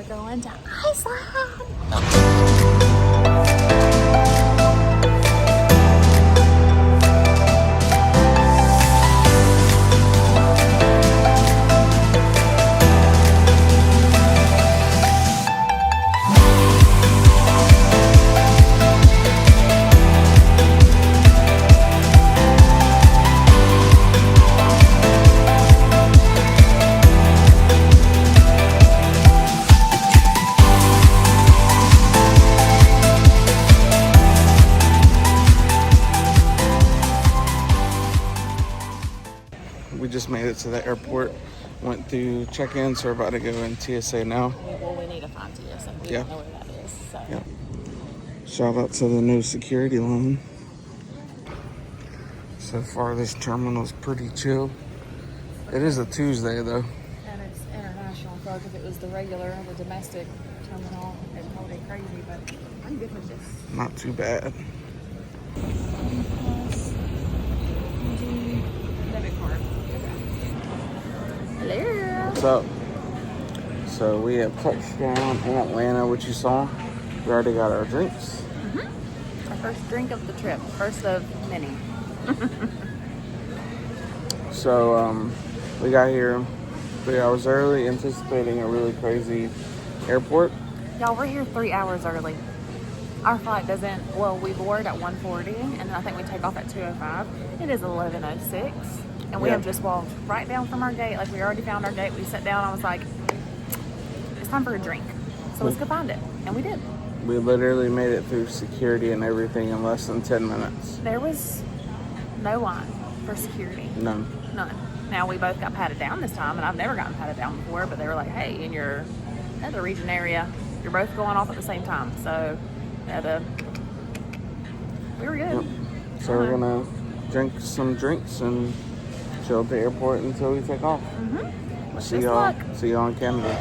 We're going to Iceland. We just made it to the airport, went through check-in, so we're about to go in TSA now. Well, we need to find TSA. We don't know where that is. So. Yeah. Shout out to the new security line. So far, this terminal is pretty chill. It is a Tuesday, though. And it's international, so if it was the domestic terminal, it'd probably be crazy, but I'm good with this. Not too bad. Debit card. Hello. What's up? So we have touched down in Atlanta, which you saw. We already got our drinks. Our first drink of the trip. First of many. So we got here 3 hours early, anticipating a really crazy airport. Y'all, we're here 3 hours early. Our flight doesn't, we board at 1:40, and then I think we take off at 2:05. It is 11:06, and we have just walked right down from our gate. Like, we already found our gate. We sat down. I was like, it's time for a drink. So let's go find it. And we did. We literally made it through security and everything in less than 10 minutes. There was no line for security. None. Now, we both got patted down this time, and I've never gotten patted down before, but they were like, hey, in your other region area, you're both going off at the same time. So we were good. Yep. So we're gonna drink some drinks and chill at the airport until we take off. See y'all in Canada.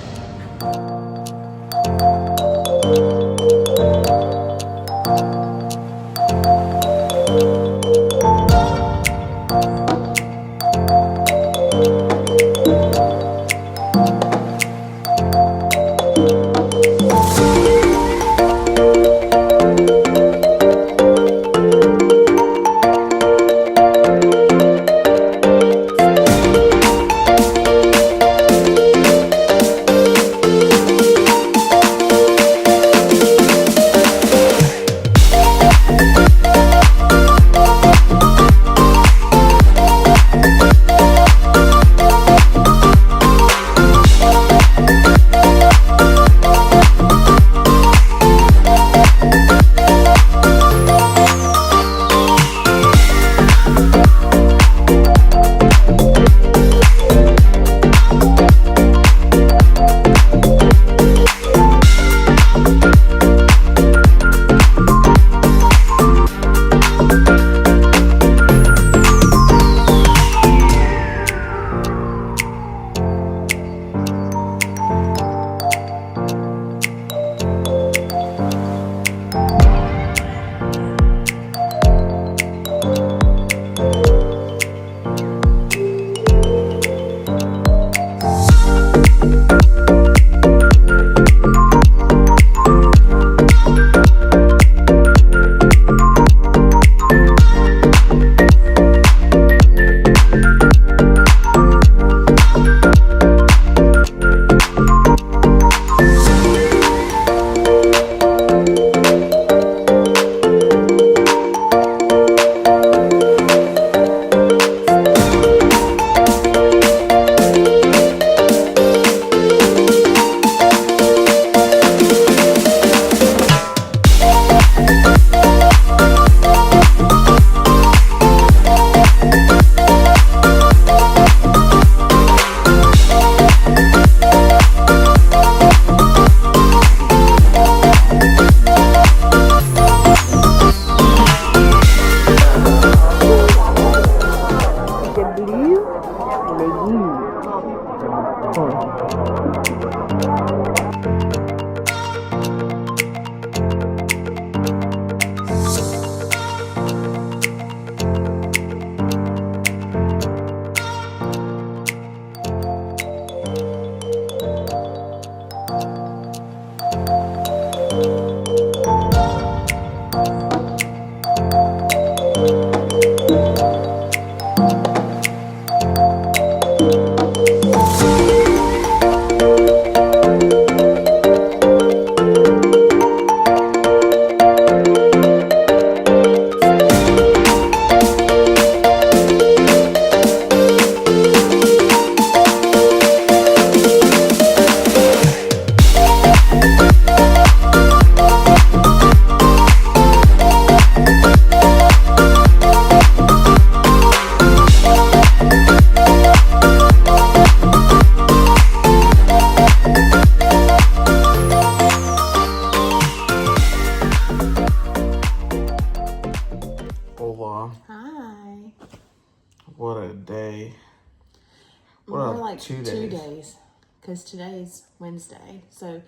like 2 days. Because today's Wednesday. So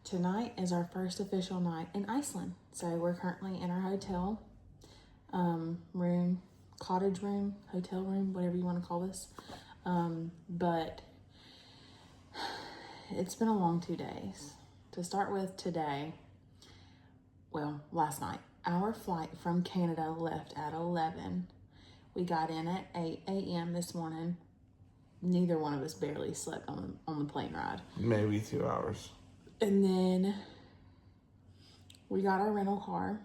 tonight is our first official night in Iceland. So we're currently in our hotel room, cottage room, hotel room, whatever you want to call this. But it's been a long 2 days. To start with today, well, last night, our flight from Canada left at 11. We got in at 8 a.m. this morning. Neither one of us barely slept on the plane ride. Maybe 2 hours. And then we got our rental car.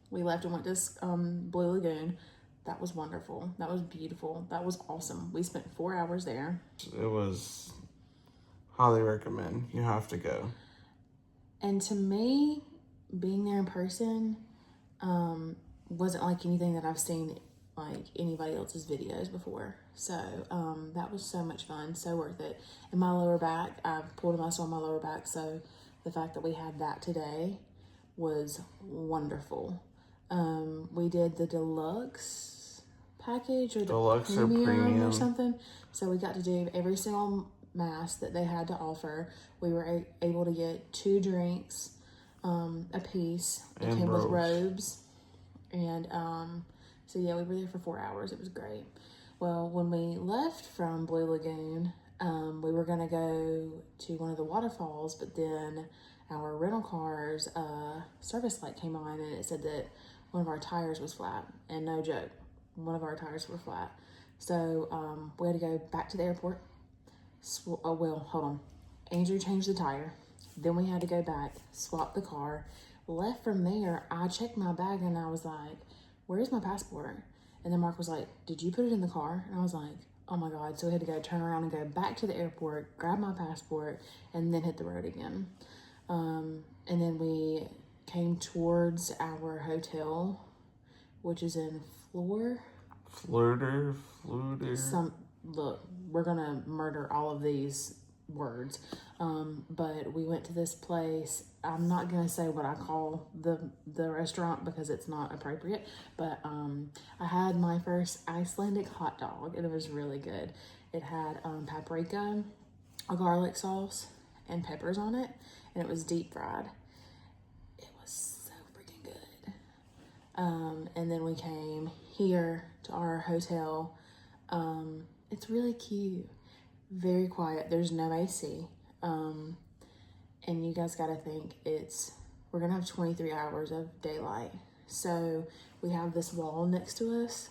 We left and went to Blue Lagoon. That was wonderful. That was beautiful. That was awesome. We spent 4 hours there. It was highly recommend. You have to go. And to me, being there in person wasn't like anything that I've seen like anybody else's videos before. So that was so much fun, so worth it. And my lower back, I pulled a muscle on my lower back, so the fact that we had that today was wonderful. We did the deluxe package or the Deluxe or premium premium or something. So we got to do every single mass that they had to offer. We were able to get 2 drinks a piece. It came with robes. And so yeah, we were there for 4 hours. It was great. Well, when we left from Blue Lagoon, we were gonna go to one of the waterfalls, but then our rental car's service light came on and it said that one of our tires was flat. And no joke, one of our tires were flat. So we had to go back to the airport. Hold on. Andrew changed the tire. Then we had to go back, swap the car. Left from there, I checked my bag and I was like, where's my passport? And then Mark was like, did you put it in the car? And I was like, oh my God. So we had to go turn around and go back to the airport, grab my passport, and then hit the road again. And then we came towards our hotel, which is in Fleur. Look, we're gonna murder all of these words. But we went to this place. I'm not gonna say what I call the restaurant because it's not appropriate, but I had my first Icelandic hot dog and it was really good. It had paprika, a garlic sauce, and peppers on it, and it was deep fried. It was so freaking good. And then we came here to our hotel. It's really cute, very quiet. There's no AC. And you guys gotta think we're gonna have 23 hours of daylight. So we have this wall next to us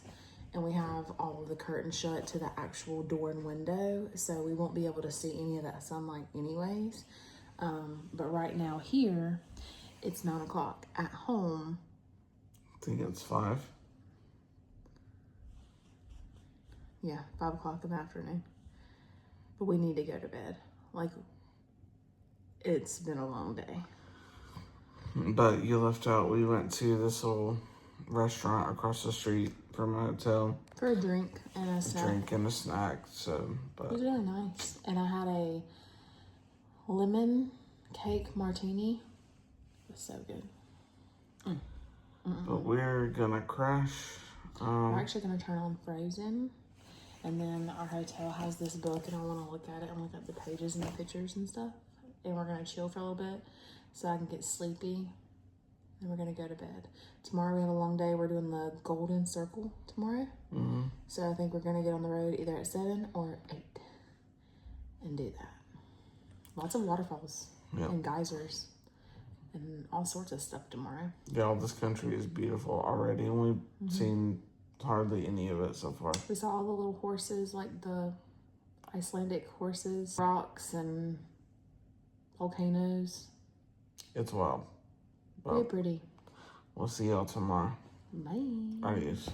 and we have all of the curtains shut to the actual door and window. So we won't be able to see any of that sunlight anyways. But right now here, it's 9 o'clock. At home, I think it's 5. Yeah, 5 o'clock in the afternoon. But we need to go to bed. Like, it's been a long day. But you left out, we went to this little restaurant across the street from a hotel. For a drink and a snack. It was really nice. And I had a lemon cake martini. It was so good. But we're gonna crash. We're actually gonna turn on Frozen. And then our hotel has this book and I want to look at it and look at the pages and the pictures and stuff. And we're going to chill for a little bit so I can get sleepy. And we're going to go to bed. Tomorrow we have a long day. We're doing the Golden Circle tomorrow. Mm-hmm. So I think we're going to get on the road either at 7 or 8 and do that. Lots of waterfalls and geysers and all sorts of stuff tomorrow. Yeah, all this country is beautiful already. And we've seen hardly any of it so far. We saw all the little horses, like the Icelandic horses, rocks and volcanoes. It's wild. Very pretty. We'll see y'all tomorrow. Bye. Adios.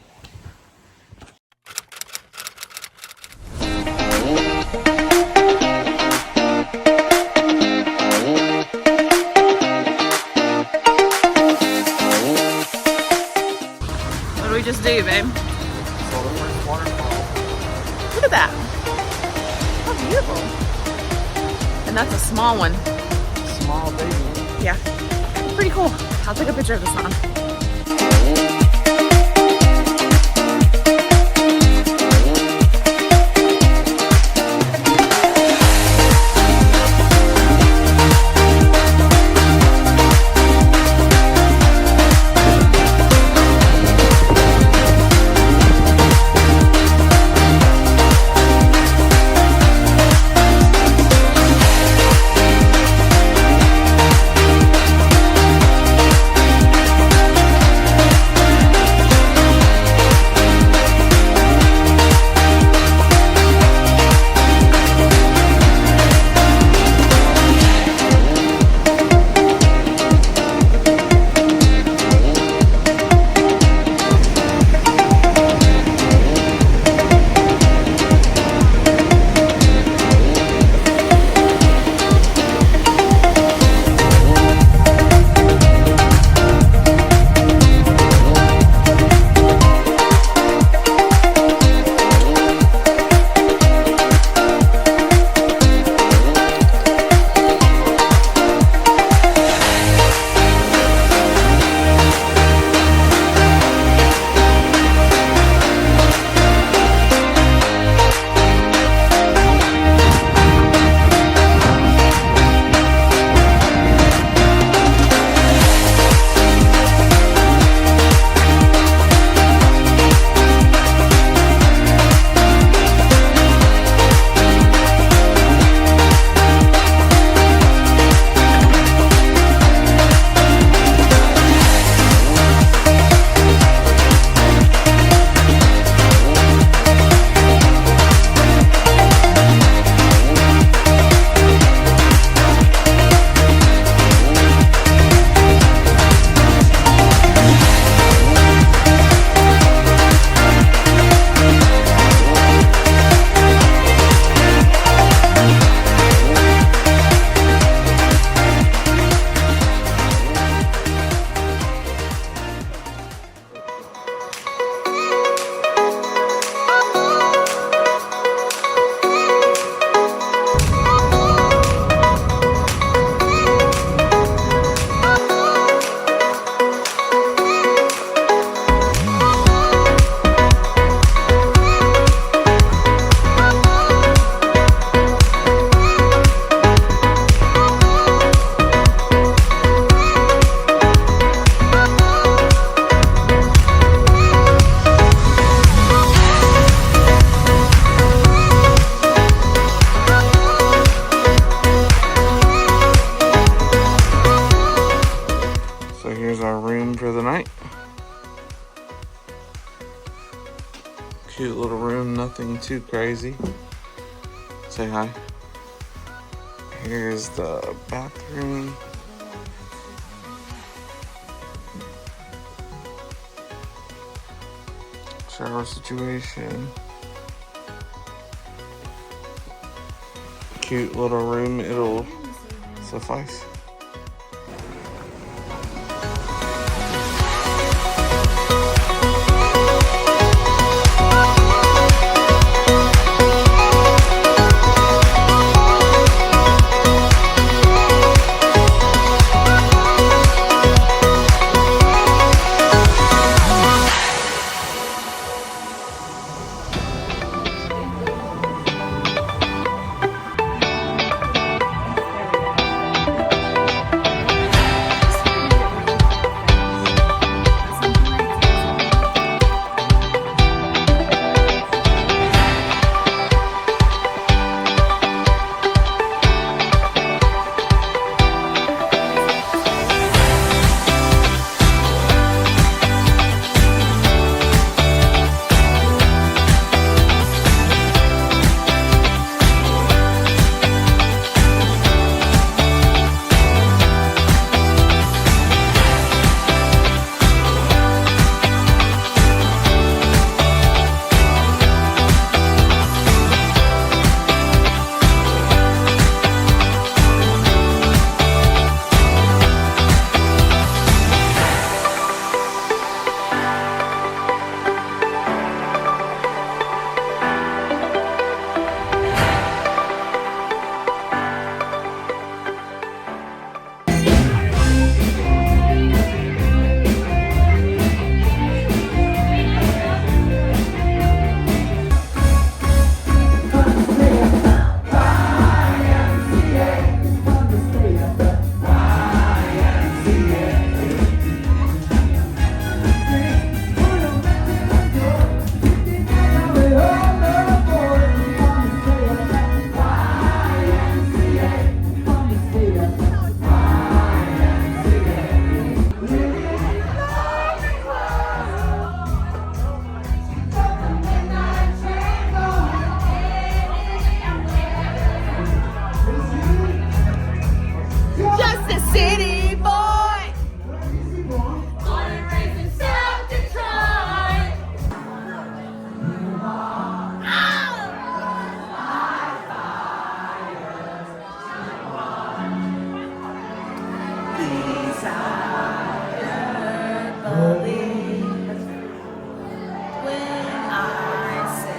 What do we just do, babe? Look at that. How beautiful. And that's a small one. Small baby. Yeah. Pretty cool. I'll take a picture of this one. Cute little room, nothing too crazy. Say hi. Here's the bathroom. Shower situation. Cute little room, it'll suffice.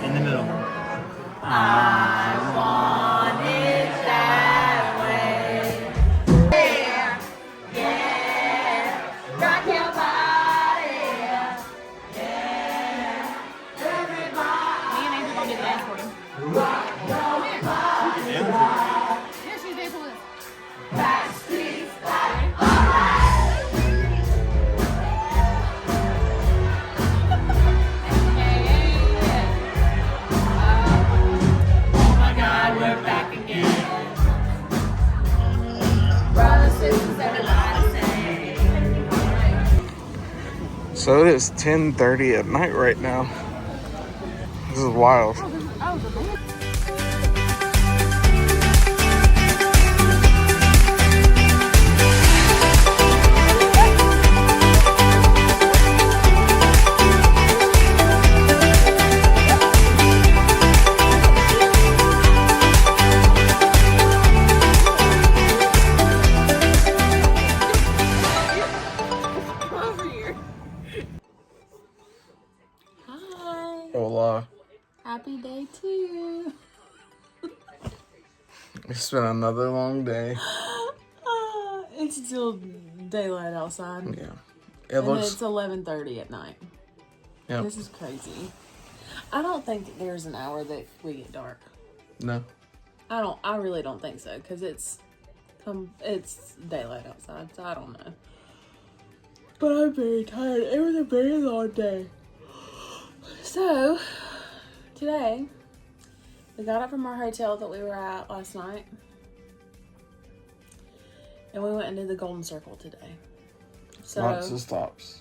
In the middle. I want it that way. Yeah, yeah, rock your body. Yeah, everybody. Me and Andrew gonna do the dance for him. Come here. Here, she's dancing with us. Backstreet's back. All right. We're back again. Brothers, sisters, everybody say. So it is 10:30 at night right now. This is wild. Hola. Happy day to you. It's been another long day. It's still daylight outside. Yeah. It And looks. it's 11:30 at night. Yeah. This is crazy. I don't think there's an hour that we get dark. No. I really don't think so, because it's daylight outside, so I don't know. But I'm very tired. It was a very long day. So, today, we got up from our hotel that we were at last night, and we went and did the Golden Circle today. So, Lots of stops.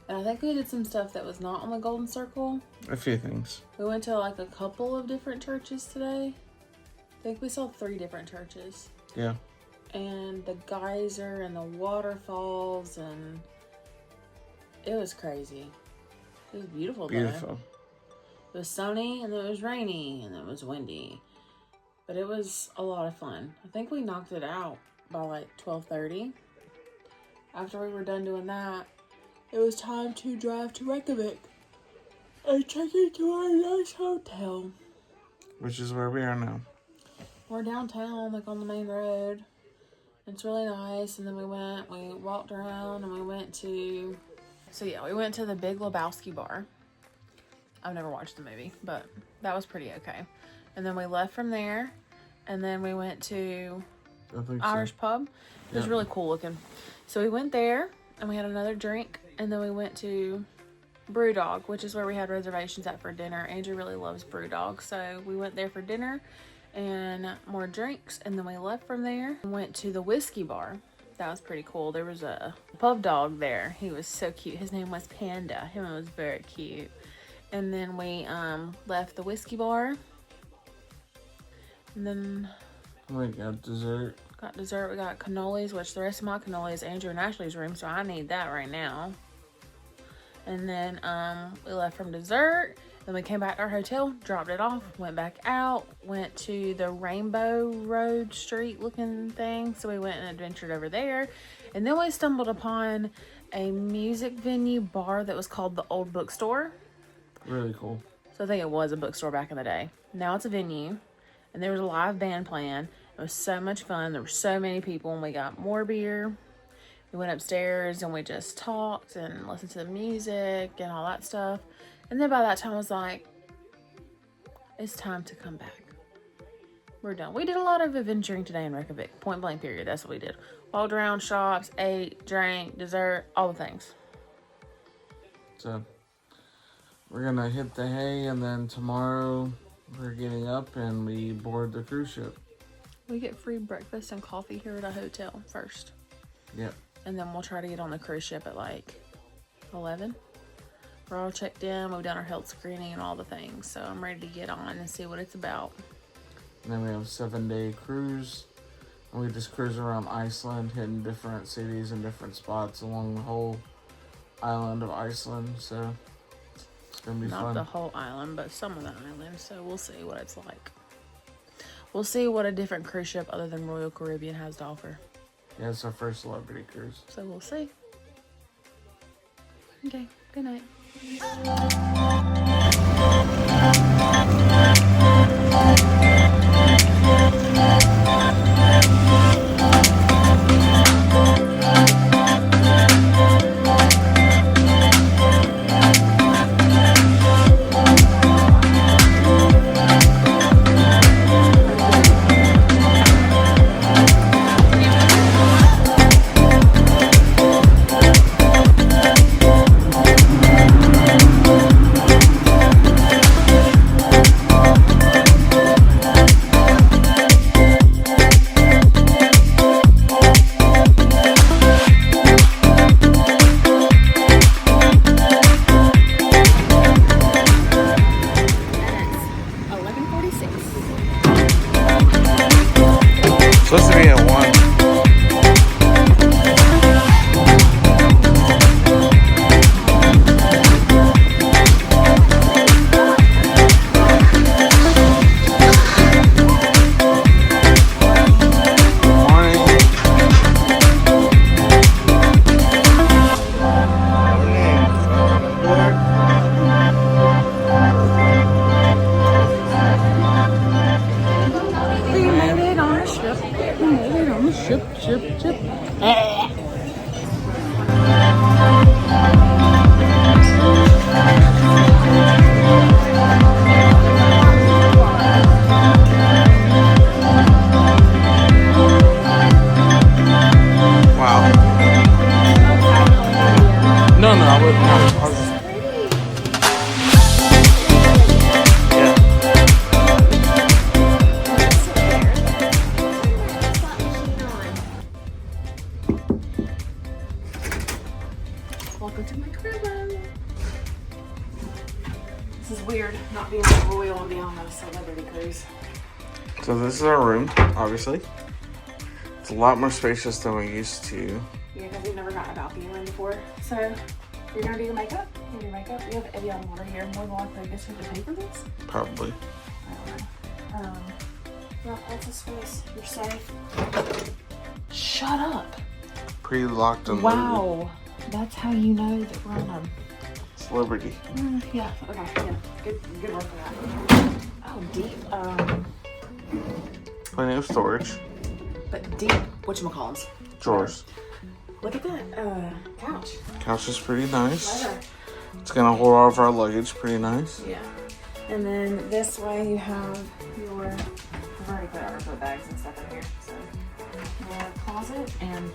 And I think we did some stuff that was not on the Golden Circle. A few things. We went to like a couple of different churches today. I think we saw 3 different churches. Yeah. And the geyser and the waterfalls, and it was crazy. It was beautiful. Beautiful. It was sunny, and then it was rainy, and then it was windy. But it was a lot of fun. I think we knocked it out by like 12:30. After we were done doing that, it was time to drive to Reykjavik and check into our nice hotel. Which is where we are now. We're downtown, like on the main road. It's really nice. And then we walked around, and we went to... So yeah, we went to the Big Lebowski bar. I've never watched the movie, but that was pretty okay. And then we left from there, and then we went to Irish pub. It was really cool looking. So we went there, and we had another drink, and then we went to Brewdog, which is where we had reservations at for dinner. Andrew really loves Brewdog, so we went there for dinner and more drinks, and then we left from there and went to the whiskey bar. That was pretty cool. There was a pub dog there. He was so cute. His name was Panda. Him was very cute. And then we left the whiskey bar, and then we got dessert. We got cannolis, which the rest of my cannoli is Andrew and Ashley's room, so I need that right now. And then we left from dessert. Then we came back to our hotel, dropped it off, went back out, went to the Rainbow Road Street looking thing. So we went and adventured over there. And then we stumbled upon a music venue bar that was called the Old Bookstore. Really cool. So I think it was a bookstore back in the day. Now it's a venue. And there was a live band playing. It was so much fun. There were so many people, and we got more beer. We went upstairs and we just talked and listened to the music and all that stuff. And then by that time I was like, it's time to come back. We're done. We did a lot of adventuring today in Reykjavik. Point blank period. That's what we did. Walked around, shops, ate, drank, dessert, all the things. So we're gonna hit the hay, and then tomorrow we're getting up and we board the cruise ship. We get free breakfast and coffee here at a hotel first. Yep. And then we'll try to get on the cruise ship at like 11. We're all checked in. We've done our health screening and all the things. So I'm ready to get on and see what it's about. And then we have a 7-day cruise. And we just cruise around Iceland, hitting different cities and different spots along the whole island of Iceland. So it's going to be fun. Not the whole island, but some of the island. So we'll see what it's like. We'll see what a different cruise ship other than Royal Caribbean has to offer. Yeah, it's our first celebrity cruise. So we'll see. Okay, good night. Supposed to be at 1. Welcome to my crib. This is weird, not being the royal and being on a celebrity cruise. So this is our room, obviously. It's a lot more spacious than we're used to. Yeah, because we've never gotten a balcony room before. So, you're gonna do your makeup? You do your makeup? We have Evian water here. More than likely, I guess you have to pay for this? Probably. I don't know. Yeah, lots of space. You're safe. Shut up. Pre-locked and loaded. Wow. That's how you know that we're on a... Celebrity. Yeah, okay, yeah. Good work for that. Oh, deep, Plenty of storage. but deep, whatchamacallums. Drawers. Look at that, couch. Couch is pretty nice. Leather. It's gonna hold all of our luggage pretty nice. Yeah. And then this way you have your, I've already put our foot bags and stuff in here, so your closet, and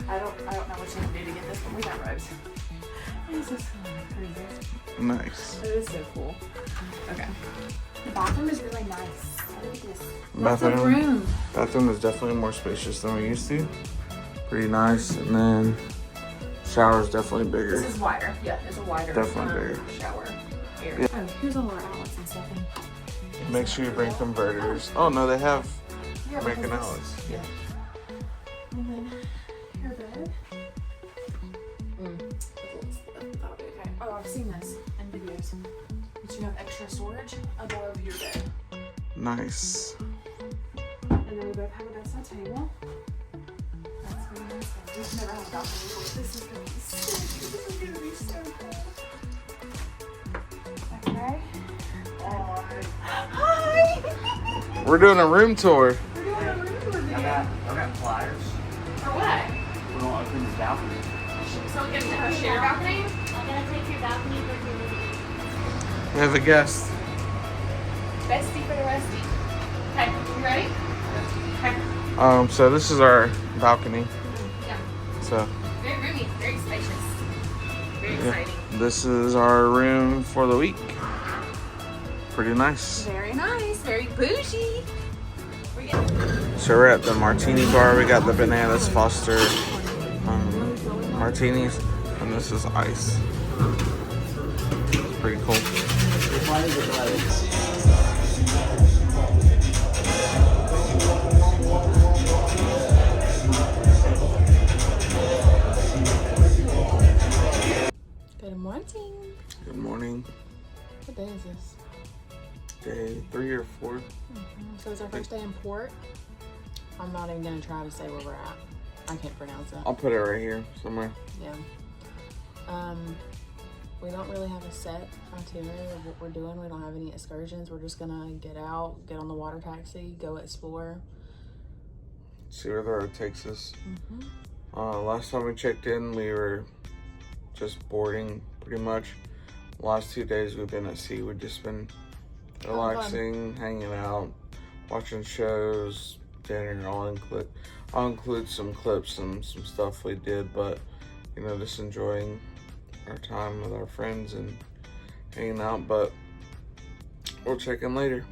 I don't know what you can do to get this one. We got robes. This is pretty good. Nice. It is so cool. Okay. The bathroom is really nice. Look at this. Lots of Bathroom. room. Bathroom is definitely more spacious than we're used to. Pretty nice. And then shower's definitely bigger. This is wider. Yeah, it's a wider Definitely bigger. shower area. Yeah. Oh, here's all our outlets and stuff. Make sure you bring converters. Oh no, they have Yeah, American because outlets. this- Yeah. And then your bed. That'll be okay. Oh, I've seen this in videos. But you have extra storage above your bed. Nice. And then we both have a bedside table. That's really nice. We've never had a balcony before. This is gonna be so good. This is gonna be so cool. Okay. Hi! We're doing a room tour. We're doing a room tour video. I got flyers. For what? We're gonna open this balcony. So we get to share balcony? I'm gonna take your balcony for your We have a guest. Bestie for the Westie. Okay, you ready? Okay. So this is our balcony. Yeah. So Very roomy, very spacious. Very exciting. this is our room for the week. Pretty nice. Very nice, very bougie. We're getting So we're at the martini bar. We got the bananas Foster martinis, and this is ice. It's pretty cool. Good morning. Good morning. What day is this? Day 3 or 4. So it's our first day in port. I'm not even gonna try to say where we're at. I can't pronounce it. I'll put it right here somewhere. Yeah. We don't really have a set itinerary of what we're doing. We don't have any excursions. We're just gonna get out, get on the water taxi, go explore. See where the road takes us. Last time we checked in, we were just boarding pretty much. Last 2 days we've been at sea. We've just been relaxing, hanging out, watching shows, dinner. I'll include some clips and some stuff we did, but you know, just enjoying our time with our friends and hanging out. But we'll check in later.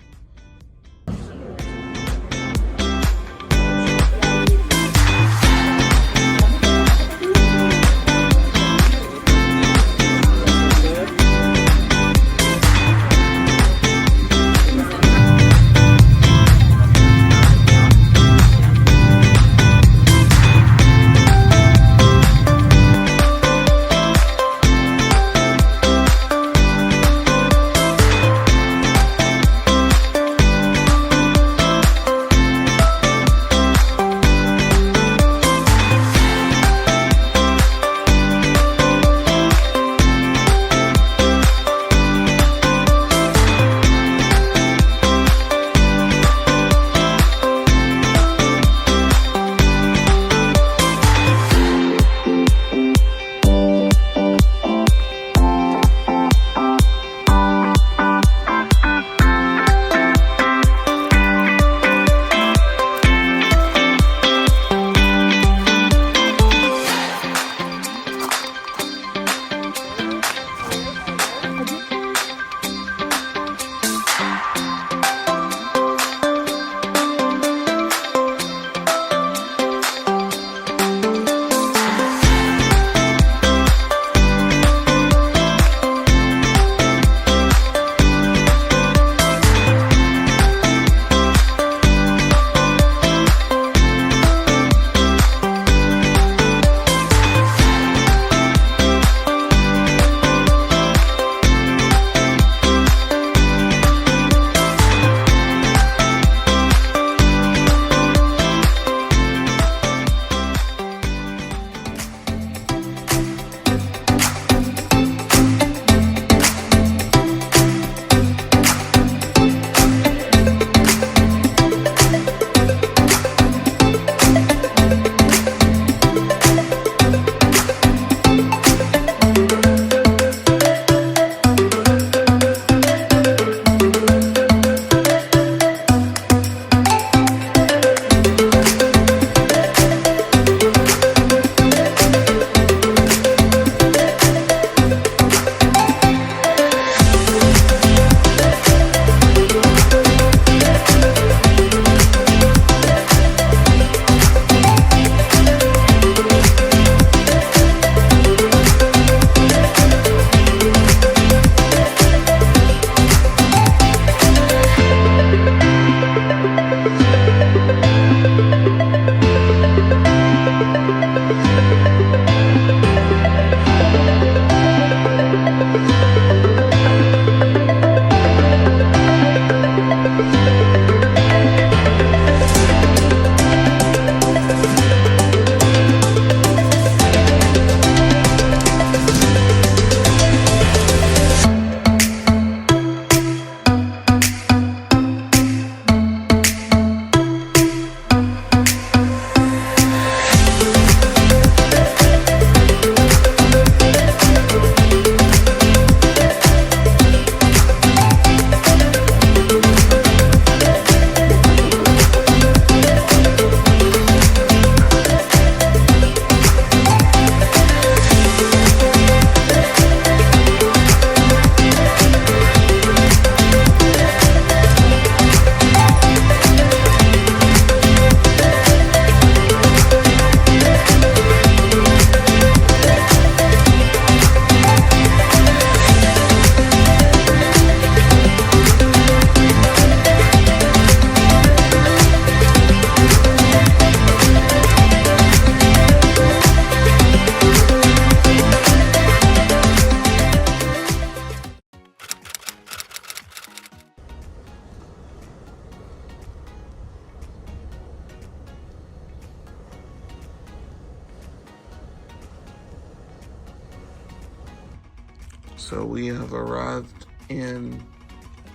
So we have arrived in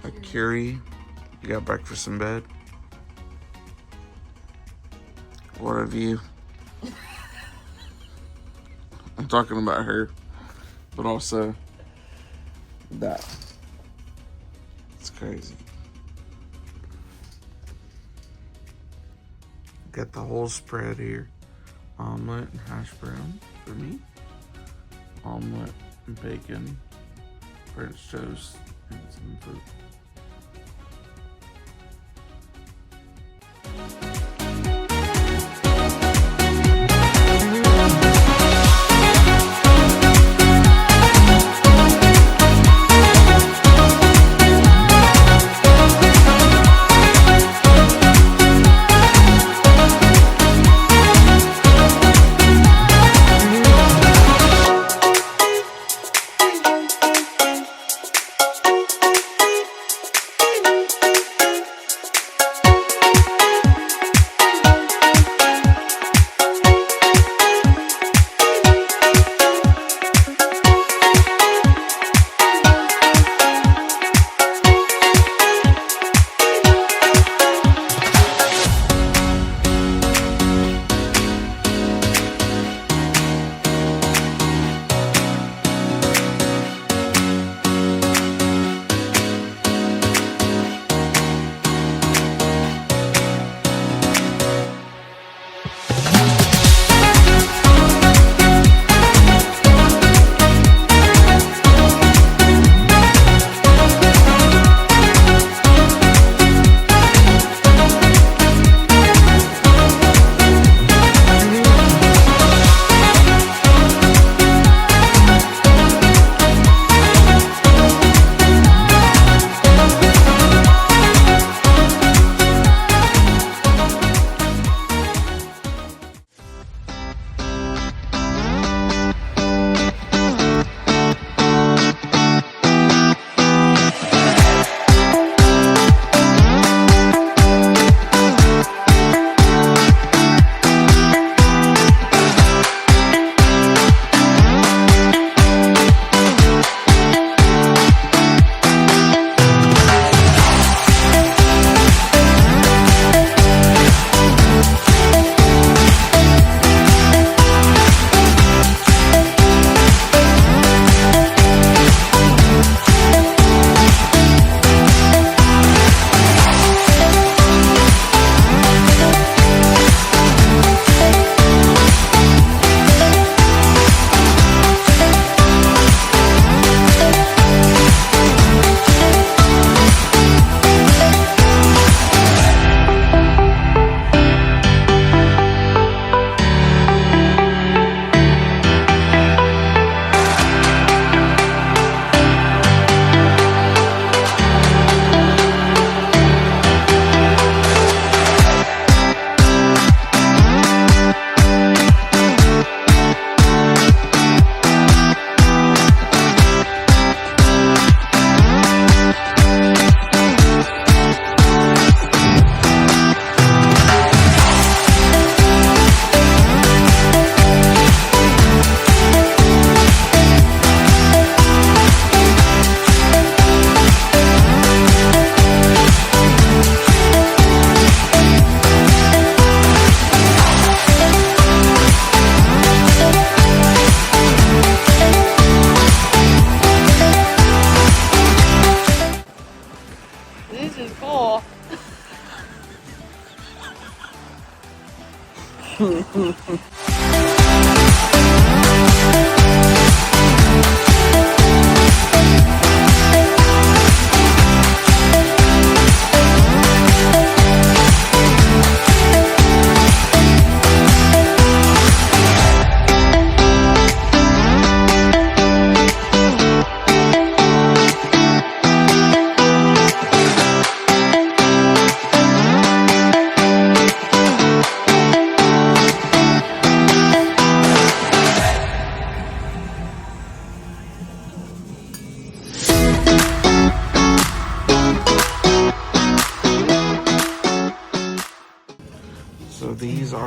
a Curie. You got breakfast in bed. What a view. I'm talking about her, but also that. It's crazy. Got the whole spread here. Omelet and hash brown for me. Omelet and bacon. French toast and some fruit.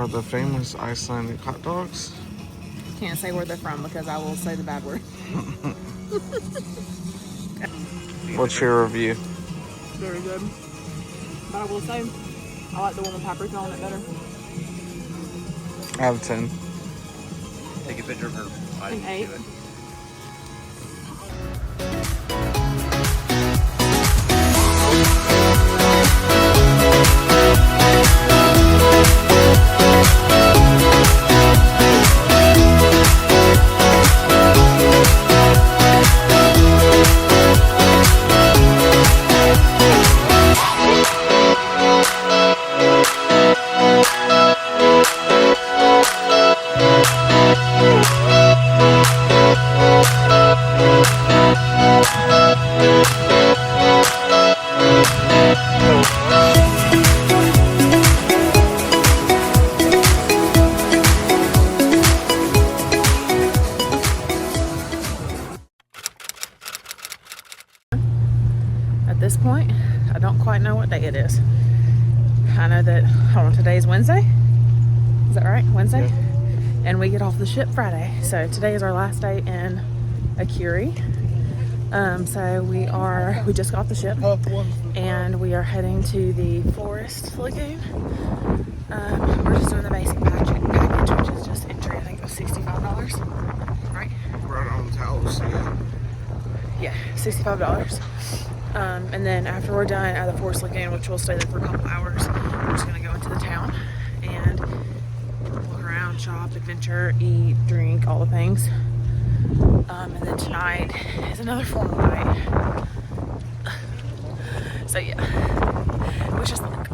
are the famous Icelandic hot dogs. Can't say where they're from because I will say the bad word. What's your review? Very good. But I will say, I like the one with paprika on it better. Out of 10. Take a picture of her. An 8. At this point, I don't quite know what day it is. I know that, hold on, today's Wednesday? Is that right? Wednesday? Yeah. And we get off the ship Friday. So today is our last day in Akiri. So we just got off the ship and we are heading to the Forest Lagoon. We're just doing the basic package, which is just entry. I think it was $65, right? Right on the house. Yeah, $65. And then after we're done at the Forest Lagoon, which we'll stay there for a couple hours, we're just gonna go into the town and walk around, shop, adventure, eat, drink, all the things. And then tonight is another formal night. So yeah, wish us luck.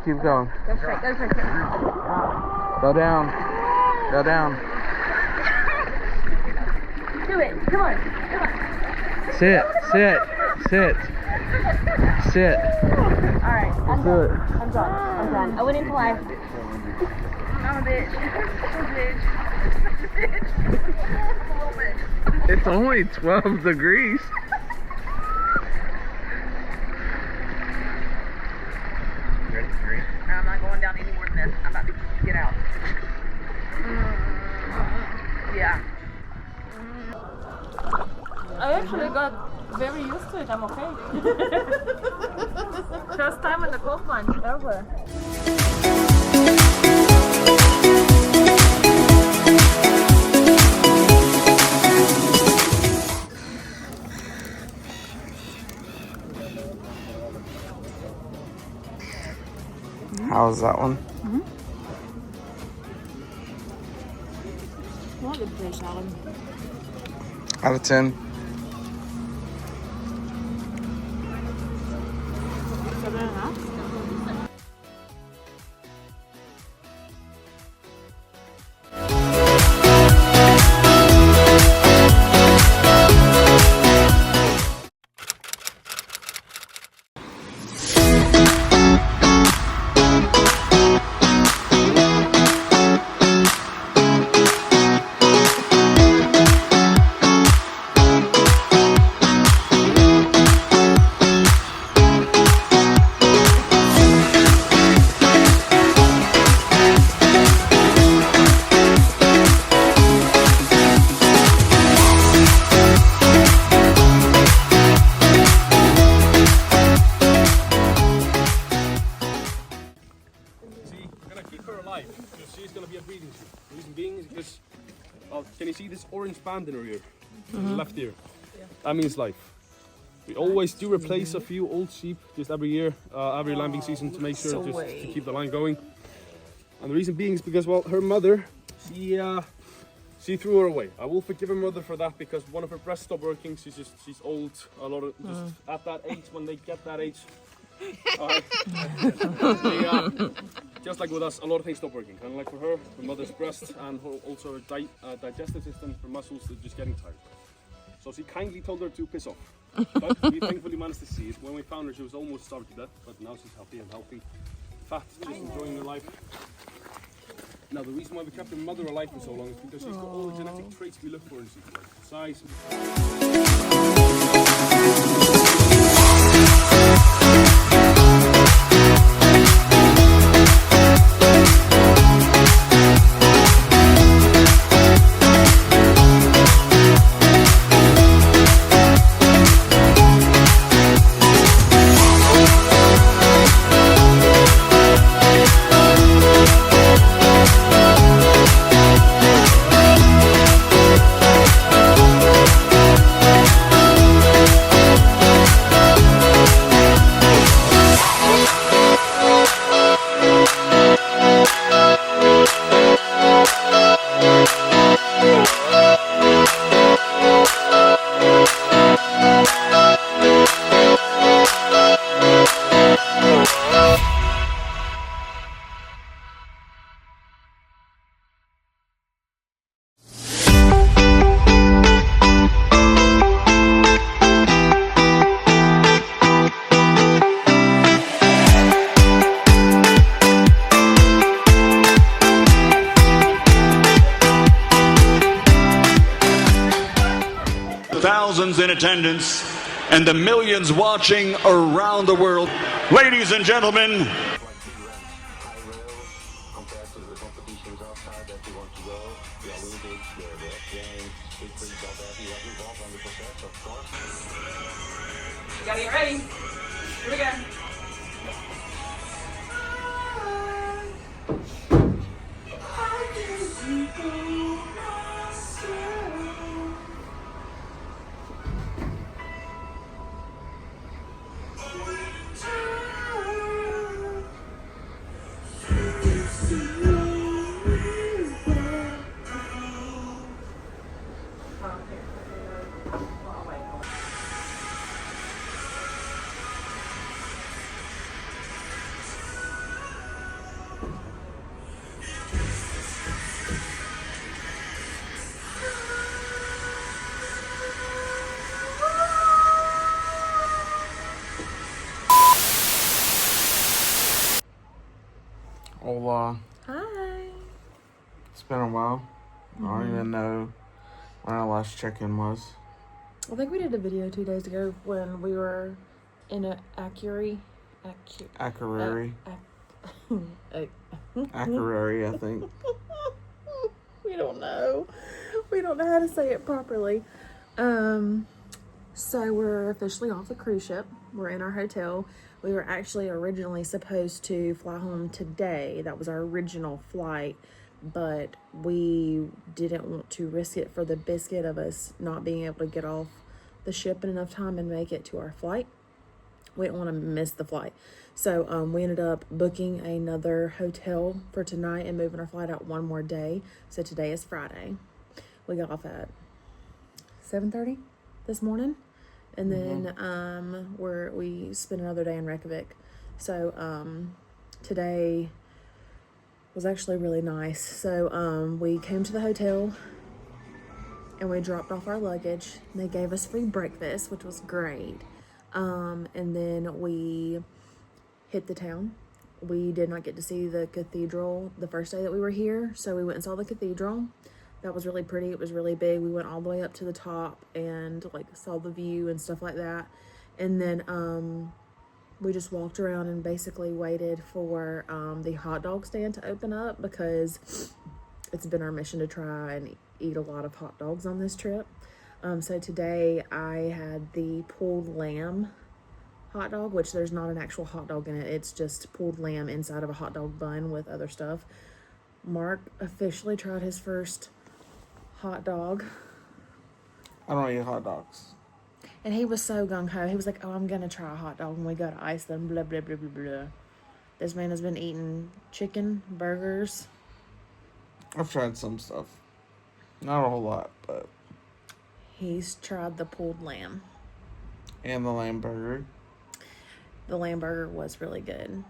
Keep going. Go straight, go straight. Go down. Go down. Do it. Come on. Come on. Sit. Sit. Sit. Sit. Alright. I'm Do done. it. I'm done. I'm done. I went into life. I'm a bitch. I'm a bitch. It's only 12 degrees. I'm not going down any more than this. I'm about to get out. Yeah. I actually got very used to it. I'm okay. First time in the cold plunge ever. How was that one? I like the fish salad. Out of 10. 7.5. This, can you see this orange band in her ear? Left ear. That means life. We always do replace a few old sheep just every year, every lambing season, to make sure just to keep the line going. And the reason being is because, well, her mother, she threw her away. I will forgive her mother for that, because one of her breasts stopped working. She's old. A lot of just at that age, when they get that age, just like with us, a lot of things stop working. Kind of like for her mother's breast, and also her digestive system, her muscles are just getting tired. So she kindly told her to piss off. But we thankfully managed to see it. When we found her, she was almost starved to death, but now she's healthy and healthy. Fat, just enjoying her life. Now, the reason why we kept her mother alive for so long is because she's got all the genetic traits we look for in sheep, like size. Thousands in attendance and the millions watching around the world. Ladies and gentlemen, You gotta get ready. Here we go. Hola. Hi. It's been a while. I don't even know when our last check-in was. I think we did a video 2 days ago when we were in a Acurary, Acurary, I think. We don't know. We don't know how to say it properly. So we're officially off the cruise ship. We're in our hotel. We were actually originally supposed to fly home today. That was our original flight, but we didn't want to risk it for the biscuit of us not being able to get off the ship in enough time and make it to our flight. We didn't want to miss the flight. So we ended up booking another hotel for tonight and moving our flight out one more day. So today is Friday. We got off at 7:30 this morning. And then we spent another day in Reykjavik. So today was actually really nice. So we came to the hotel and we dropped off our luggage. They gave us free breakfast, which was great. And then we hit the town. We did not get to see the cathedral the first day that we were here. So we went and saw the cathedral. That was really pretty. It was really big. We went all the way up to the top and like saw the view and stuff like that. And then we just walked around and basically waited for the hot dog stand to open up, because it's been our mission to try and eat a lot of hot dogs on this trip. So today I had the pulled lamb hot dog, which there's not an actual hot dog in it. It's just pulled lamb inside of a hot dog bun with other stuff. Mark officially tried his first hot dog. I don't eat hot dogs. And he was so gung-ho. He was like, oh, I'm going to try a hot dog when we go to Iceland, blah, blah, blah, blah, blah. This man has been eating chicken, burgers. I've tried some stuff. Not a whole lot, but... He's tried the pulled lamb. And the lamb burger. The lamb burger was really good.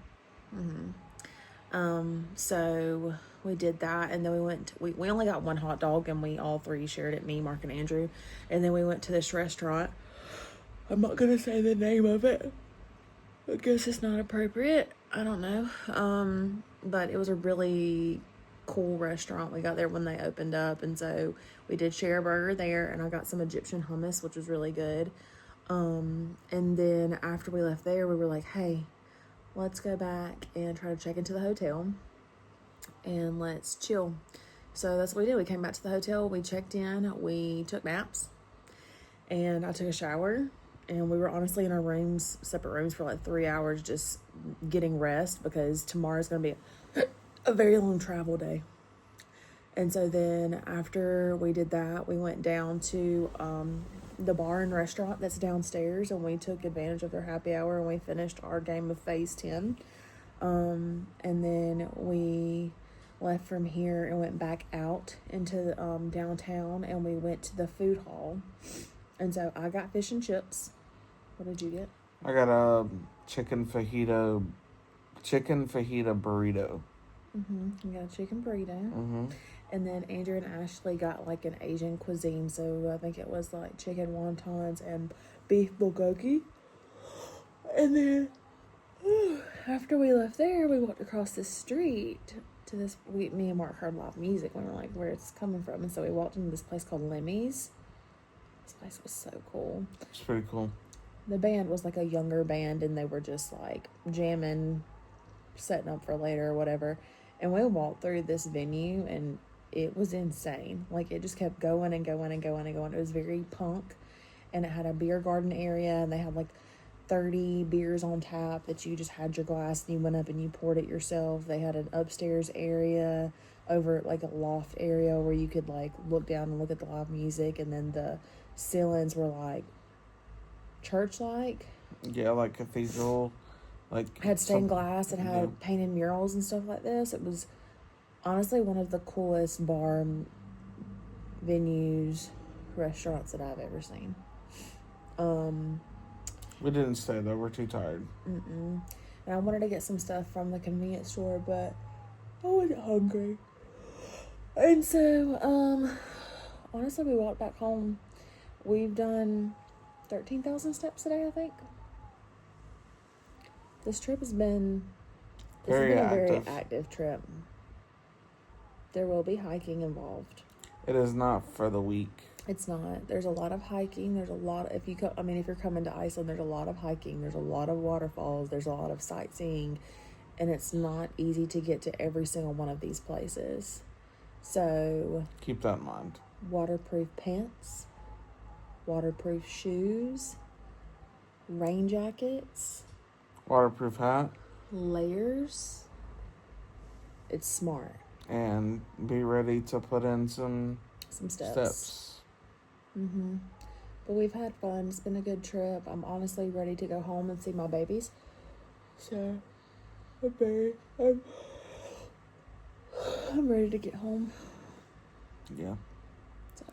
So we did that, and then we only got one hot dog, and we all three shared it, me, Mark, and Andrew. And then we went to this restaurant. I'm not going to say the name of it. I guess it's not appropriate. I don't know. But it was a really cool restaurant. We got there when they opened up, and so we did share a burger there, and I got some Egyptian hummus, which was really good. And then after we left there, we were like, hey, let's go back and try to check into the hotel and let's chill. So that's what we did. We came back to the hotel, we checked in, we took naps, and I took a shower, and we were honestly in our rooms, separate rooms, for like 3 hours just getting rest, because tomorrow's going to be a very long travel day. And so then after we did that, we went down to the bar and restaurant that's downstairs, and we took advantage of their happy hour, and we finished our game of Phase 10. And then we left from here and went back out into downtown, and we went to the food hall. And so I got fish and chips. What did you get? I got a chicken fajita burrito. You got a chicken burrito. And then Andrew and Ashley got like an Asian cuisine. So I think it was like chicken wontons and beef bulgogi. And then after we left there, we walked across the street to this. Me and Mark heard live music, and we were like, where it's coming from. And so we walked into this place called Lemmy's. This place was so cool. It's pretty cool. The band was like a younger band, and they were just like jamming, setting up for later or whatever. And we walked through this venue, and it was insane. Like, it just kept going and going and going and going. It was very punk, and it had a beer garden area, and they had like 30 beers on tap that you just had your glass and you went up and you poured it yourself. They had an upstairs area over like a loft area where you could like look down and look at the live music, and then the ceilings were like church-like. Yeah, like cathedral. Like had stained glass and had painted murals and stuff like this. It was honestly one of the coolest bar venues, restaurants that I've ever seen. We didn't stay though. We're too tired. And I wanted to get some stuff from the convenience store, but I wasn't hungry. And so, honestly, we walked back home. We've done 13,000 steps today, I think. This trip has been a very active trip. There will be hiking involved. It is not for the weak. It's not. There's a lot of hiking. There's a lot. If you're coming to Iceland, there's a lot of hiking. There's a lot of waterfalls. There's a lot of sightseeing, and it's not easy to get to every single one of these places. So keep that in mind. Waterproof pants, waterproof shoes, rain jackets, waterproof hat, layers. It's smart. And be ready to put in some steps. But we've had fun. It's been a good trip. I'm honestly ready to go home and see my babies. So I'm ready to get home. Yeah. So.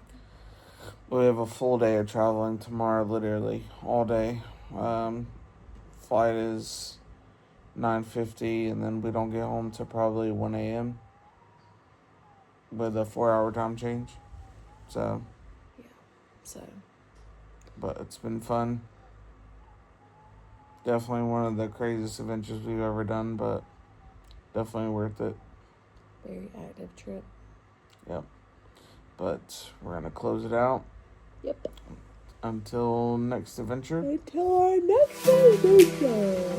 We have a full day of traveling tomorrow, literally all day. Flight is 9:50, and then we don't get home till probably 1 a.m. with a 4-hour time change. So. Yeah. So. But it's been fun. Definitely one of the craziest adventures we've ever done, but definitely worth it. Very active trip. Yep. But we're going to close it out. Yep. Until next adventure. Until our next adventure.